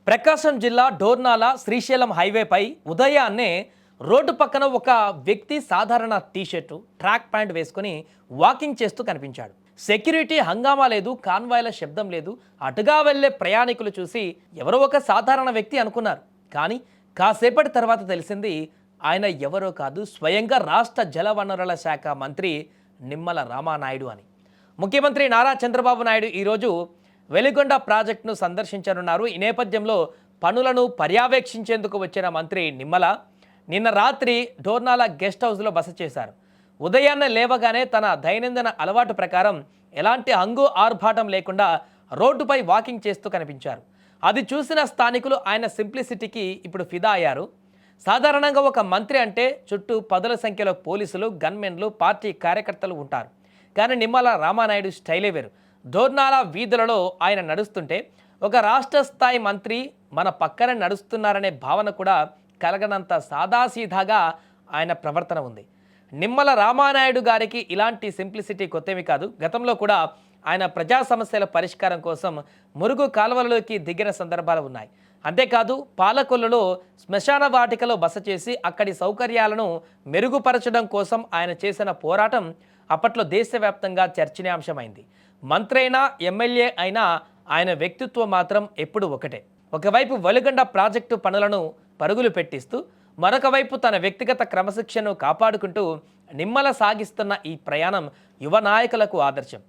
ప్రకాశం జిల్లా డోర్నాల శ్రీశైలం హైవేపై ఉదయాన్నే రోడ్డు పక్కన ఒక వ్యక్తి సాధారణ టీషర్టు ట్రాక్ ప్యాంట్ వేసుకొని వాకింగ్ చేస్తూ కనిపించాడు. సెక్యూరిటీ హంగామా లేదు, కాన్వాయ్ల శబ్దం లేదు. అటుగా వెళ్లే ప్రయాణికులు చూసి ఎవరో ఒక సాధారణ వ్యక్తి అనుకున్నారు. కానీ కాసేపటి తర్వాత తెలిసింది ఆయన ఎవరో కాదు, స్వయంగా రాష్ట్ర జలవనరుల శాఖ మంత్రి నిమ్మల రామానాయుడు అని. ముఖ్యమంత్రి నారా చంద్రబాబు నాయుడు ఈరోజు వెలిగొండ ప్రాజెక్టును సందర్శించనున్నారు. ఈ నేపథ్యంలో పనులను పర్యవేక్షించేందుకు వచ్చిన మంత్రి నిమ్మల నిన్న రాత్రి డోర్నాల గెస్ట్ హౌస్లో బస చేశారు. ఉదయాన్నే లేవగానే తన దైనందిన అలవాటు ప్రకారం ఎలాంటి హంగు ఆర్భాటం లేకుండా రోడ్డుపై వాకింగ్ చేస్తూ కనిపించారు. అది చూసిన స్థానికులు ఆయన సింప్లిసిటీకి ఇప్పుడు ఫిదా అయ్యారు. సాధారణంగా ఒక మంత్రి అంటే చుట్టూ పదుల సంఖ్యలో పోలీసులు, గన్మెన్లు, పార్టీ కార్యకర్తలు ఉంటారు. కానీ నిమ్మల రామానాయుడు స్టైలే వేరు. డోర్నాల వీధులలో ఆయన నడుస్తుంటే ఒక రాష్ట్ర స్థాయి మంత్రి మన పక్కన నడుస్తున్నారనే భావన కూడా కలగనంత సాదాసీదాగా ఆయన ప్రవర్తన ఉంది. నిమ్మల రామానాయుడు గారికి ఇలాంటి సింప్లిసిటీ కొత్తేమి కాదు. గతంలో కూడా ఆయన ప్రజా సమస్యల పరిష్కారం కోసం మురుగు కాలువలలోకి దిగిన సందర్భాలు ఉన్నాయి. అంతేకాదు పాలకొల్లులో శ్మశాన వాటికలో బస చేసి అక్కడి సౌకర్యాలను మెరుగుపరచడం కోసం ఆయన చేసిన పోరాటం అప్పట్లో దేశవ్యాప్తంగా చర్చనీయాంశమైంది. మంత్రి అయినా ఎమ్మెల్యే అయినా ఆయన వ్యక్తిత్వం మాత్రం ఎప్పుడు ఒకటే. ఒకవైపు వెలిగొండ ప్రాజెక్టు పనులను పరుగులు పెట్టిస్తూ మరొక వైపు తన వ్యక్తిగత క్రమశిక్షణను కాపాడుకుంటూ నిమ్మల సాగిస్తున్న ఈ ప్రయాణం యువ నాయకులకు ఆదర్శం.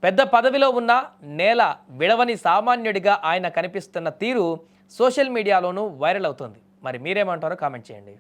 పెద్ద పదవిలో ఉన్న నేల విడవని సామాన్యుడిగా ఆయన కనిపిస్తున్న తీరు సోషల్ మీడియాలోనూ వైరల్ అవుతుంది. మరి మీరేమంటారో కామెంట్ చేయండి.